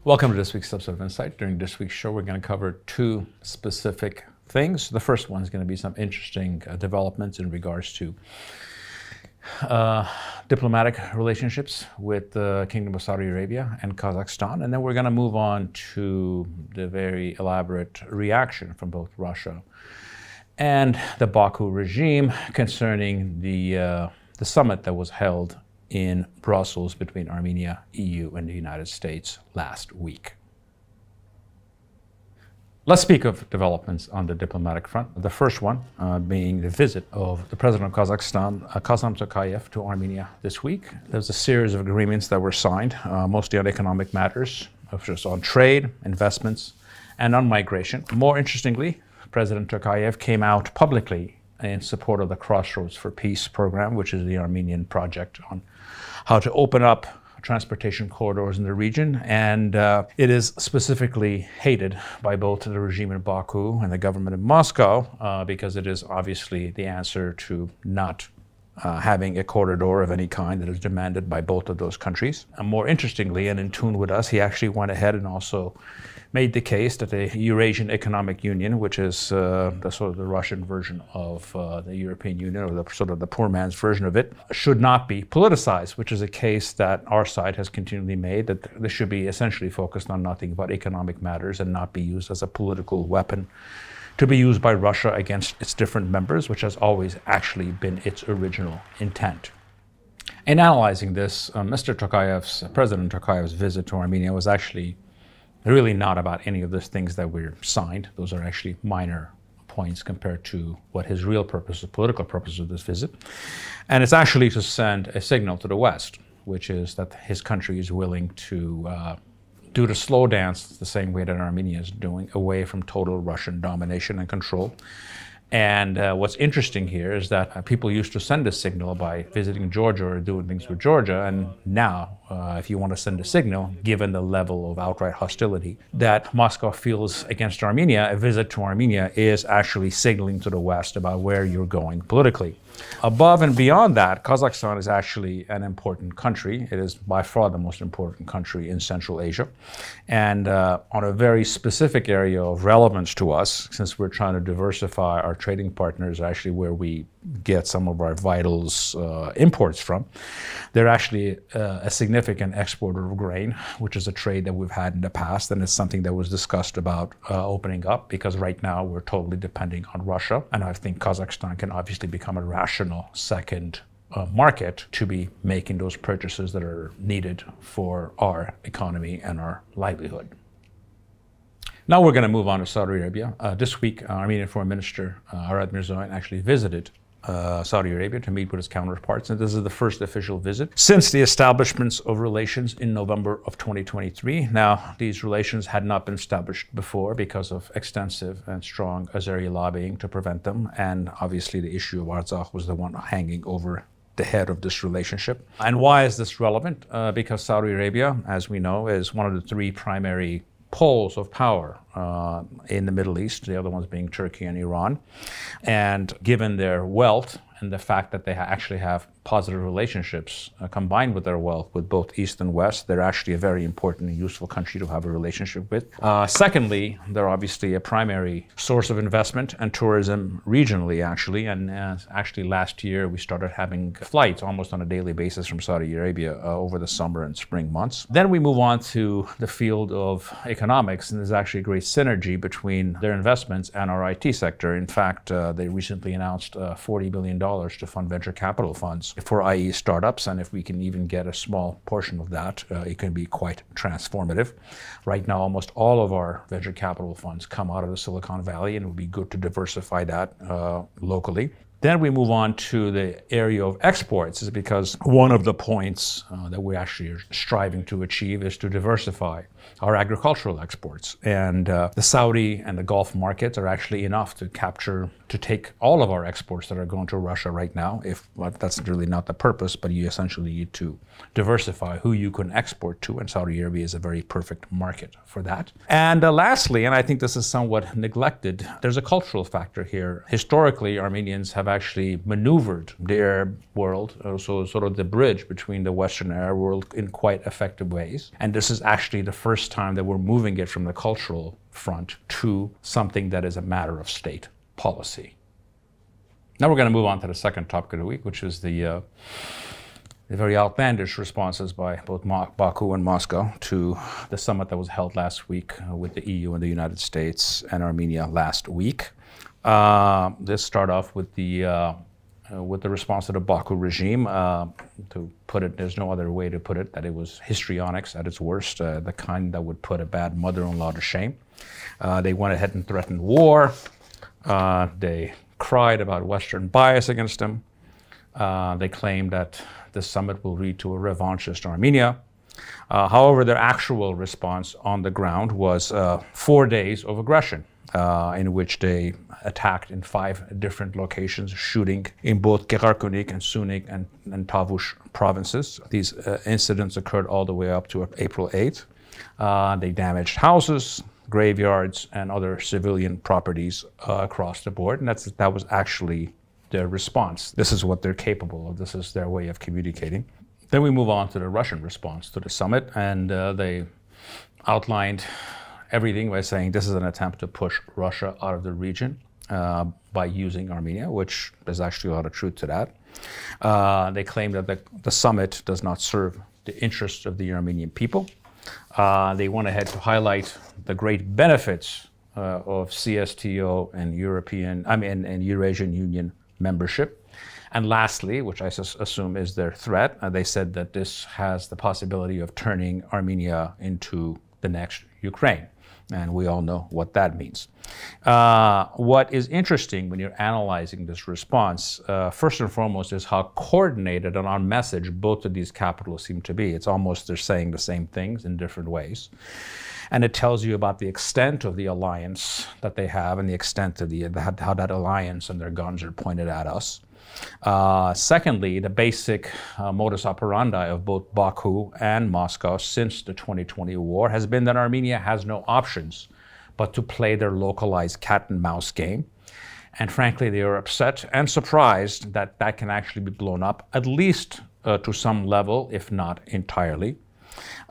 Welcome to this week's episode of Insight. During this week's show, we're going to cover two specific things. The first one is going to be some interesting developments in regards to diplomatic relationships with the Kingdom of Saudi Arabia and Kazakhstan. And then we're going to move on to the very elaborate reaction from both Russia and the Baku regime concerning the summit that was held in Brussels between Armenia, EU, and the United States last week. Let's speak of developments on the diplomatic front. The first one being the visit of the president of Kazakhstan, Tokayev, to Armenia this week. There's a series of agreements that were signed, mostly on economic matters, just on trade, investments, and on migration. More interestingly, President Tokayev came out publicly in support of the Crossroads for Peace program, which is the Armenian project on how to open up transportation corridors in the region. And it is specifically hated by both the regime in Baku and the government in Moscow because it is obviously the answer to not having a corridor of any kind that is demanded by both of those countries. And more interestingly, and in tune with us, he actually went ahead and also made the case that the Eurasian Economic Union, which is the sort of the Russian version of the European Union, or the sort of the poor man's version of it, should not be politicized, which is a case that our side has continually made, that this should be essentially focused on nothing but economic matters and not be used as a political weapon to be used by Russia against its different members, which has always actually been its original intent. In analyzing this, President Tokayev's visit to Armenia was actually really not about any of those things that were signed. Those are actually minor points compared to what his real purpose, the political purpose of this visit. And it's actually to send a signal to the West, which is that his country is willing to do the slow dance the same way that Armenia is doing, away from total Russian domination and control. And what's interesting here is that people used to send a signal by visiting Georgia or doing things with Georgia. And now, if you want to send a signal, given the level of outright hostility that Moscow feels against Armenia, a visit to Armenia is actually signaling to the West about where you're going politically. Above and beyond that, Kazakhstan is actually an important country. It is by far the most important country in Central Asia. And on a very specific area of relevance to us, since we're trying to diversify our trading partners, actually where we get some of our vitals imports from, they're actually a significant exporter of grain, which is a trade that we've had in the past, and it's something that was discussed about opening up, because right now we're totally depending on Russia, and I think Kazakhstan can obviously become a rational second market to be making those purchases that are needed for our economy and our livelihood. Now we're going to move on to Saudi Arabia. This week, Armenian Foreign Minister Arad Mirzoyan actually visited Saudi Arabia to meet with his counterparts, and this is the first official visit since the establishment of relations in November of 2023. Now, these relations had not been established before because of extensive and strong Azeri lobbying to prevent them, and obviously the issue of Artsakh was the one hanging over the head of this relationship. And why is this relevant? Because Saudi Arabia, as we know, is one of the three primary poles of power in the Middle East, the other ones being Turkey and Iran. And given their wealth and the fact that they actually have positive relationships combined with their wealth with both East and West, they're actually a very important and useful country to have a relationship with. Secondly, they're obviously a primary source of investment and tourism regionally, actually. And actually last year, we started having flights almost on a daily basis from Saudi Arabia over the summer and spring months. Then we move on to the field of economics, and there's actually a great synergy between their investments and our IT sector. In fact, they recently announced $40 billion to fund venture capital funds for IE startups, and if we can even get a small portion of that, it can be quite transformative. Right now, almost all of our venture capital funds come out of the Silicon Valley, and it would be good to diversify that locally. Then we move on to the area of exports, is because one of the points that we actually are striving to achieve is to diversify our agricultural exports. And the Saudi and the Gulf markets are actually enough to take all of our exports that are going to Russia right now. Well, that's really not the purpose, but you essentially need to diversify who you can export to, and Saudi Arabia is a very perfect market for that. And lastly, and I think this is somewhat neglected, there's a cultural factor here. Historically, Armenians have actually maneuvered the Arab world, so sort of the bridge between the Western Arab world in quite effective ways. And this is actually the first time that we're moving it from the cultural front to something that is a matter of state policy. Now we're going to move on to the second topic of the week, which is the very outlandish responses by both Baku and Moscow to the summit that was held last week with the EU and the United States and Armenia last week. Let's start off with the response to the Baku regime. To put it, there's no other way to put it, that it was histrionics at its worst, the kind that would put a bad mother-in-law to shame. They went ahead and threatened war. They cried about Western bias against them. They claimed that the summit will lead to a revanchist Armenia. However, their actual response on the ground was 4 days of aggression, in which they attacked in 5 different locations, shooting in both Gegarkunik and Sunik and Tavush provinces. These incidents occurred all the way up to April 8th. They damaged houses, graveyards, and other civilian properties across the board, and that was actually their response. This is what they're capable of. This is their way of communicating. Then we move on to the Russian response to the summit, and they outlined everything by saying this is an attempt to push Russia out of the region by using Armenia, which there's actually a lot of truth to that. They claim that the summit does not serve the interests of the Armenian people. They went ahead to highlight the great benefits of CSTO and and Eurasian Union membership. And lastly, which I assume is their threat, they said that this has the possibility of turning Armenia into the next Ukraine. And we all know what that means. What is interesting when you're analyzing this response, first and foremost, is how coordinated and on message both of these capitals seem to be. It's almost they're saying the same things in different ways. And it tells you about the extent of the alliance that they have and the extent of how that alliance and their guns are pointed at us. Secondly, the basic modus operandi of both Baku and Moscow since the 2020 war has been that Armenia has no options but to play their localized cat and mouse game. And frankly, they are upset and surprised that that can actually be blown up, at least to some level, if not entirely.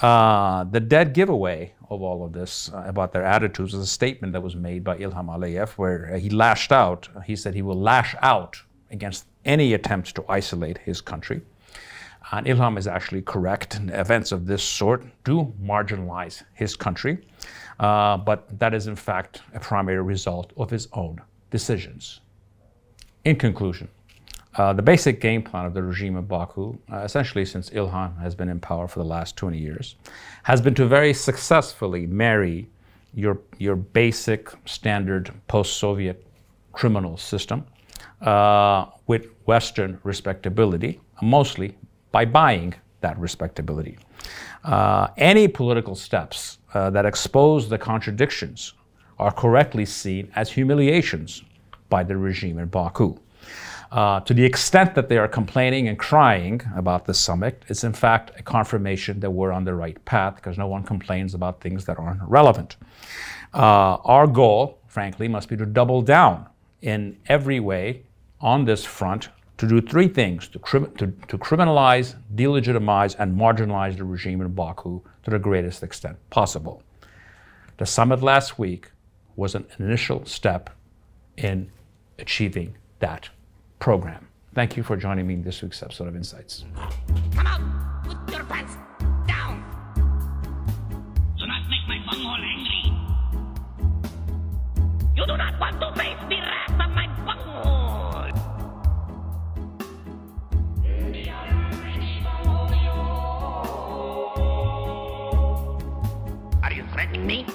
The dead giveaway of all of this about their attitudes is a statement that was made by Ilham Aliyev, where he lashed out. He said he will lash out against any attempts to isolate his country. And Ilham is actually correct. And events of this sort do marginalize his country, but that is in fact a primary result of his own decisions. In conclusion, the basic game plan of the regime of Baku, essentially since Ilham has been in power for the last 20 years, has been to very successfully marry your basic standard post-Soviet criminal system with Western respectability, mostly by buying that respectability. Any political steps that expose the contradictions are correctly seen as humiliations by the regime in Baku. To the extent that they are complaining and crying about the summit, it's in fact a confirmation that we're on the right path, because no one complains about things that aren't relevant. Our goal, frankly, must be to double down in every way on this front to do 3 things: to criminalize, delegitimize, and marginalize the regime in Baku to the greatest extent possible. The summit last week was an initial step in achieving that program. Thank you for joining me in this week's episode of Insights. Come out! Put your pants down! Do not make my bunghole angry. You do not want to face the wrath of my bunghole! Are you threatening me?